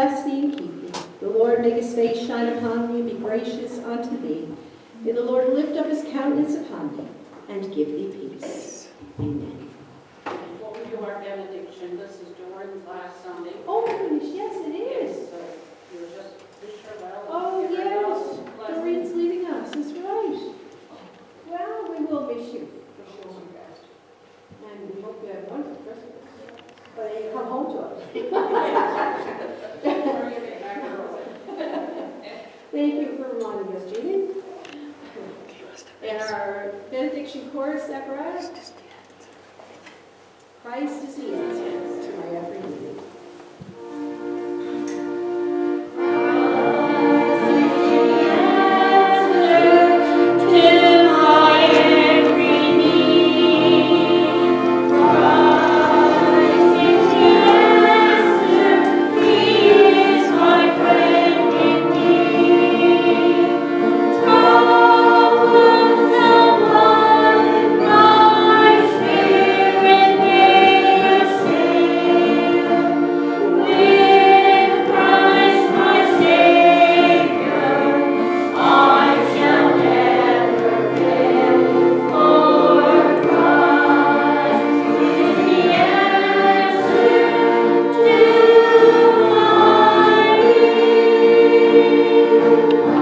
bless thee and keep thee. The Lord make his face shine upon thee and be gracious unto thee. May the Lord lift up his countenance upon thee and give thee peace. Amen. Before we do our benediction, this is Doreen's last Sunday. Oh my goodness, yes it is. So you're just wish her well. Oh Give her yes, God's blessing. Doreen's leaving us, that's right. Well, we will miss you. Wish you all the best. And we hope you have a wonderful Christmas. But you come home to us. Sorry, you get back early. Thank you for reminding us, Jeannie. And our benediction chorus apparatus. Christ is the answer.